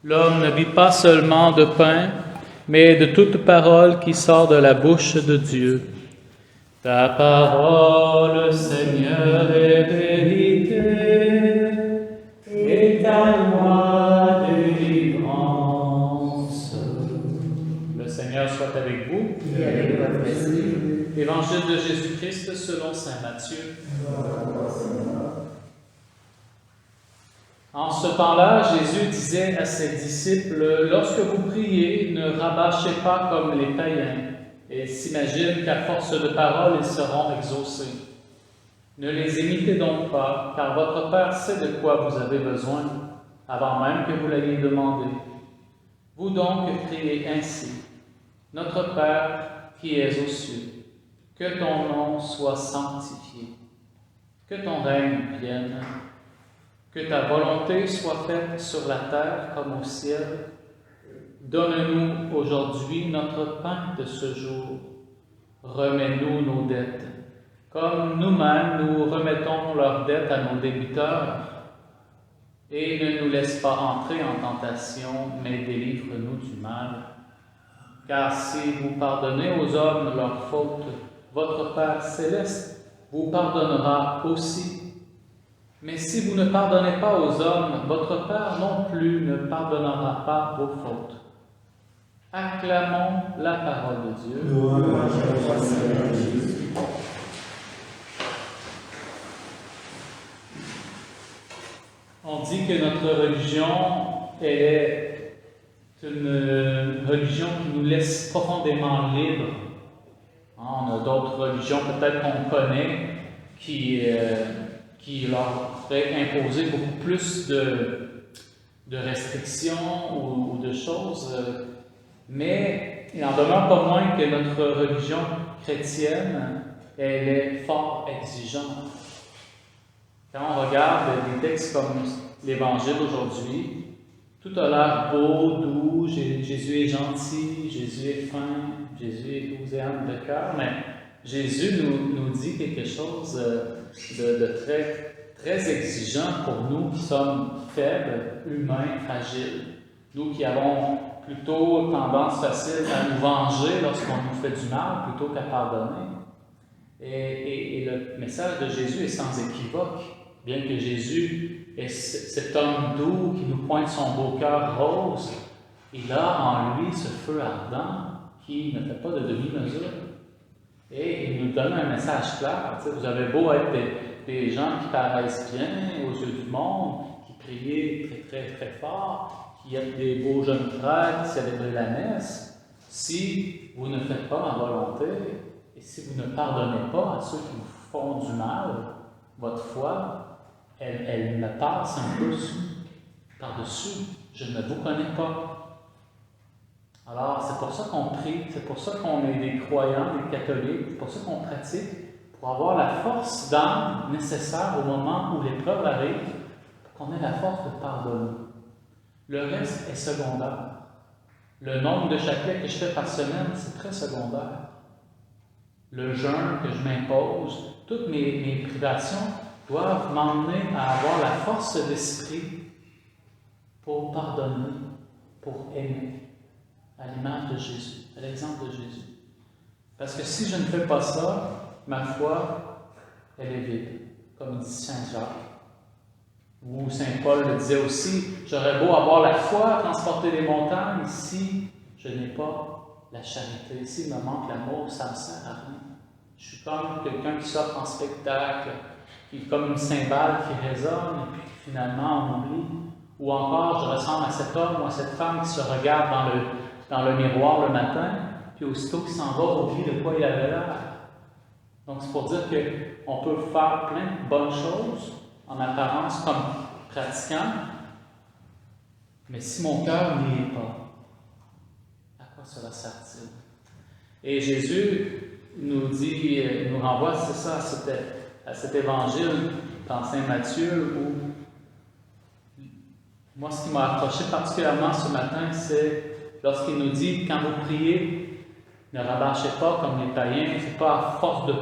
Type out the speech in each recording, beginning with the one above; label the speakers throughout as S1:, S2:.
S1: L'homme ne vit pas seulement de pain, mais de toute parole qui sort de la bouche de Dieu. Ta parole, Seigneur, est vérité, et ta loi délivrance. Le Seigneur soit avec vous.
S2: Et avec votre esprit.
S1: Évangile de Jésus-Christ selon saint Matthieu. En ce temps-là, Jésus disait à ses disciples, « Lorsque vous priez, ne rabâchez pas comme les païens, et s'imaginent qu'à force de paroles, ils seront exaucés. Ne les imitez donc pas, car votre Père sait de quoi vous avez besoin, avant même que vous l'ayez demandé. Vous donc priez ainsi, « Notre Père qui es aux cieux, que ton nom soit sanctifié, que ton règne vienne, que ta volonté soit faite sur la terre comme au ciel. Donne-nous aujourd'hui notre pain de ce jour. Remets-nous nos dettes, comme nous-mêmes nous remettons leurs dettes à nos débiteurs. Et ne nous laisse pas entrer en tentation, mais délivre-nous du mal. Car si vous pardonnez aux hommes leurs fautes, votre Père céleste vous pardonnera aussi. Mais si vous ne pardonnez pas aux hommes, votre Père non plus ne pardonnera pas vos fautes. » Acclamons la parole de Dieu.
S2: Louange à toi, Seigneur Jésus.
S1: On dit que notre religion est une religion qui nous laisse profondément libres. On a d'autres religions peut-être qu'on connaît qui leur fait imposer beaucoup plus de restrictions ou de choses. Mais il n'en demeure pas moins que notre religion chrétienne, elle est fort exigeante. Quand on regarde des textes comme l'Évangile aujourd'hui, tout a l'air beau, doux, Jésus est gentil, Jésus est fin, Jésus est doux et humble de cœur, mais Jésus nous dit quelque chose de très, très exigeant pour nous qui sommes faibles, humains, fragiles. Nous qui avons plutôt tendance facile à nous venger lorsqu'on nous fait du mal plutôt qu'à pardonner. Et le message de Jésus est sans équivoque. Bien que Jésus est cet homme doux qui nous pointe son beau cœur rose, il a en lui ce feu ardent qui ne fait pas de demi-mesure. Et il nous donne un message clair. Vous avez beau être des gens qui paraissent bien aux yeux du monde, qui prient très, très, très fort, qui êtes des beaux jeunes frères qui célèbrent la messe, si vous ne faites pas ma volonté, et si vous ne pardonnez pas à ceux qui vous font du mal, votre foi, elle me passe un peu par-dessus. Je ne vous connais pas. Alors, c'est pour ça qu'on prie, c'est pour ça qu'on est des croyants, des catholiques, c'est pour ça qu'on pratique, pour avoir la force d'âme nécessaire au moment où l'épreuve arrive, pour qu'on ait la force de pardonner. Le reste est secondaire. Le nombre de chapelets que je fais par semaine, c'est très secondaire. Le jeûne que je m'impose, toutes mes privations doivent m'emmener à avoir la force d'esprit pour pardonner, pour aimer, à l'image de Jésus, à l'exemple de Jésus. Parce que si je ne fais pas ça, ma foi, elle est vide, comme dit Saint Jacques. Ou Saint Paul le disait aussi, j'aurais beau avoir la foi, transporter les montagnes, si je n'ai pas la charité, s'il me manque l'amour, ça ne me sert à rien. Je suis comme quelqu'un qui sort en spectacle, qui est comme une cymbale qui résonne, et puis finalement on oublie. Ou encore, je ressemble à cet homme ou à cette femme qui se regarde dans le miroir le matin, puis aussitôt qu'il s'en va, oublie de quoi il avait l'air. Donc c'est pour dire qu'on peut faire plein de bonnes choses, en apparence comme pratiquant, mais si mon cœur n'y est pas, à quoi cela sert-il? Et Jésus nous dit, nous renvoie, c'est ça, à cet évangile dans Saint Matthieu où, moi ce qui m'a accroché particulièrement ce matin, c'est lorsqu'il nous dit, quand vous priez, ne rabâchez pas comme les païens, c'est pas à force de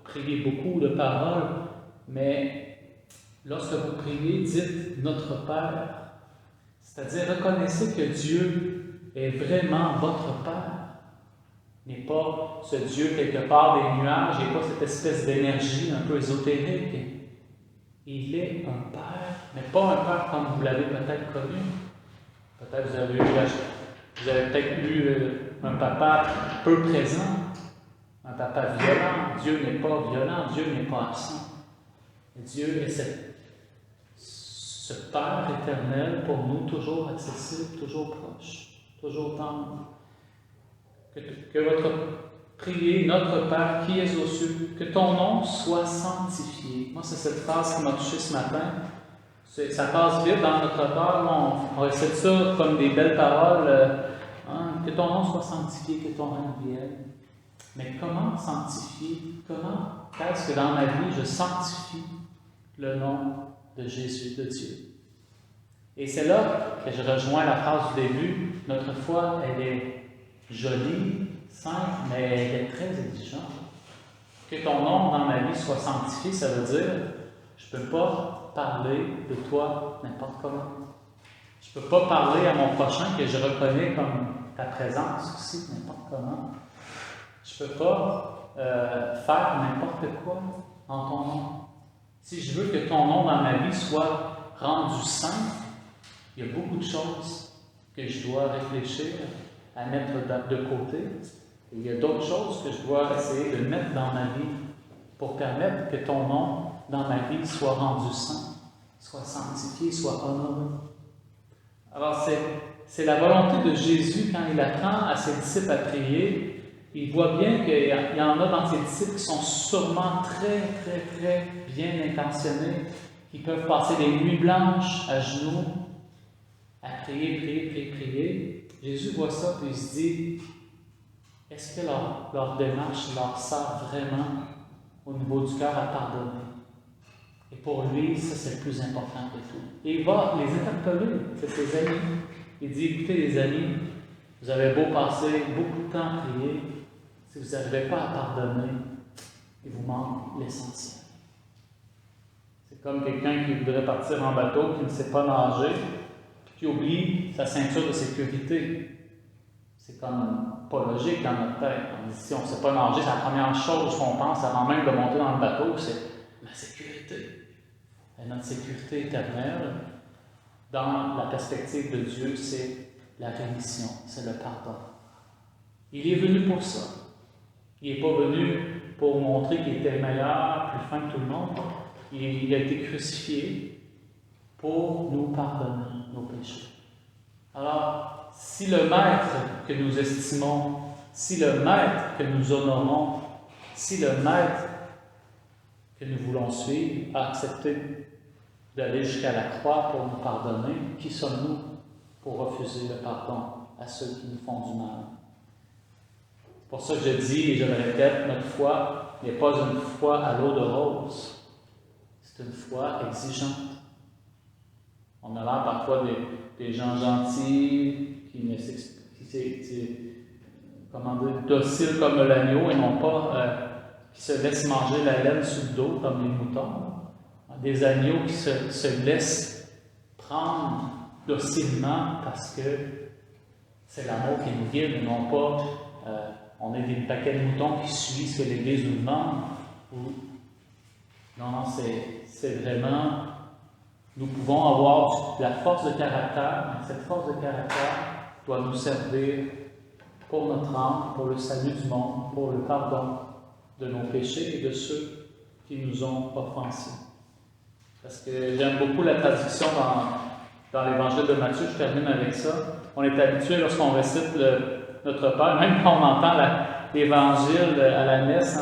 S1: prier beaucoup de paroles, mais lorsque vous priez, dites « Notre Père ». C'est-à-dire, reconnaissez que Dieu est vraiment votre Père. Il n'est pas ce Dieu quelque part des nuages, il n'est pas cette espèce d'énergie un peu ésotérique. Il est un Père, mais pas un Père comme vous l'avez peut-être connu. Peut-être vous avez peut-être eu un papa peu présent, un papa violent. Dieu n'est pas violent, Dieu n'est pas absent. Et Dieu est ce Père éternel pour nous, toujours accessible, toujours proche, toujours tendre. Que votre prière, notre Père qui es aux cieux, que ton nom soit sanctifié. Moi, c'est cette phrase qui m'a touché ce matin. Ça passe vite dans notre cœur, on récite ça comme des belles paroles. Que ton nom soit sanctifié, que ton règne vienne. Mais comment sanctifier? Comment est-ce que dans ma vie, je sanctifie le nom de Jésus, de Dieu? Et c'est là que je rejoins la phrase du début. Notre foi, elle est jolie, simple, mais elle est très exigeante. Que ton nom dans ma vie soit sanctifié, ça veut dire je ne peux pas parler de toi n'importe comment. Je ne peux pas parler à mon prochain que je reconnais comme ta présence aussi, n'importe comment. Je ne peux pas faire n'importe quoi en ton nom. Si je veux que ton nom dans ma vie soit rendu saint, il y a beaucoup de choses que je dois réfléchir à mettre de côté. Et il y a d'autres choses que je dois essayer de mettre dans ma vie pour permettre que ton nom dans ma vie soit rendu saint, soit sanctifié, soit honoré. Alors c'est la volonté de Jésus quand il apprend à ses disciples à prier. Il voit bien qu'il y en a dans ses disciples qui sont sûrement très, très, très bien intentionnés, qui peuvent passer des nuits blanches à genoux, à prier. Jésus voit ça et il se dit, est-ce que leur démarche leur sert vraiment au niveau du cœur à pardonner? Et pour lui, ça c'est le plus important de tout. Et il va les interpeller, c'est ses amis. Il dit, écoutez les amis, vous avez beau passer beaucoup de temps à prier, si vous n'arrivez pas à pardonner, il vous manque l'essentiel. C'est comme quelqu'un qui voudrait partir en bateau, qui ne sait pas nager, qui oublie sa ceinture de sécurité. C'est comme pas logique dans notre tête. On dit, si on ne sait pas nager, c'est la première chose qu'on pense avant même de monter dans le bateau, c'est la sécurité. Et notre sécurité éternelle, dans la perspective de Dieu, c'est la rémission, c'est le pardon. Il est venu pour ça. Il n'est pas venu pour montrer qu'il était meilleur, plus fin que tout le monde. Il a été crucifié pour nous pardonner nos péchés. Alors, si le maître que nous estimons, si le maître que nous honorons, si le maître que nous voulons suivre a accepté d'aller jusqu'à la croix pour nous pardonner, qui sommes-nous pour refuser le pardon à ceux qui nous font du mal? C'est pour ça que je dis, et je le répète, notre foi n'est pas une foi à l'eau de rose. C'est une foi exigeante. On a l'air parfois des gens gentils, dociles comme l'agneau et non pas qui se laissent manger la laine sur le dos comme les moutons. Des agneaux qui se laissent prendre docilement parce que c'est l'amour qui nous guide et non pas on est des paquets de moutons qui suivent ce que l'Église nous demande. Non, c'est vraiment, nous pouvons avoir la force de caractère, mais cette force de caractère doit nous servir pour notre âme, pour le salut du monde, pour le pardon de nos péchés et de ceux qui nous ont offensés. Parce que j'aime beaucoup la traduction dans l'Évangile de Matthieu, je termine avec ça. On est habitué lorsqu'on récite notre Père, même quand on entend l'Évangile à la messe,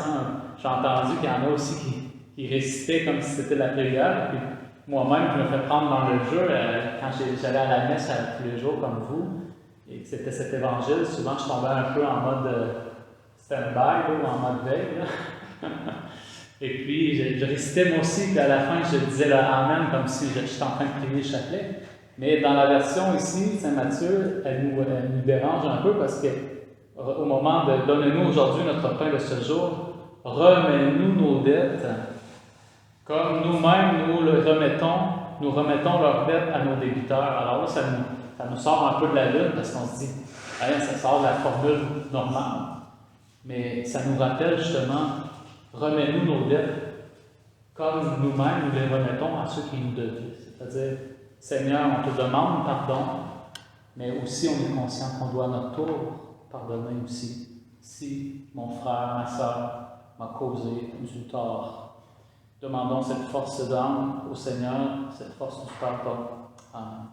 S1: j'ai entendu qu'il y en a aussi qui récitaient comme si c'était la prière. Puis moi-même, je me fais prendre dans le jeu quand j'allais à la messe tous les jours comme vous, et que c'était cet Évangile. Souvent, je tombais un peu en mode stand-by ou en mode veille. Et puis, je récitais moi aussi, puis à la fin, je disais le Amen comme si j'étais en train de prier le chapelet. Mais dans la version ici, Saint Matthieu, elle nous dérange un peu parce qu'au moment de « Donne-nous aujourd'hui notre pain de ce jour », remets-nous nos dettes, comme nous-mêmes nous le remettons, nous remettons leurs dettes à nos débiteurs. Alors là, ça nous sort un peu de la lune parce qu'on se dit, hey, ça sort de la formule normale. Mais ça nous rappelle justement, remets-nous nos dettes comme nous-mêmes nous les remettons à ceux qui nous devaient. C'est-à-dire, Seigneur, on te demande pardon, mais aussi on est conscient qu'on doit à notre tour pardonner aussi. Si mon frère, ma soeur m'a causé du tort, demandons cette force d'âme au Seigneur, cette force du pardon. Amen.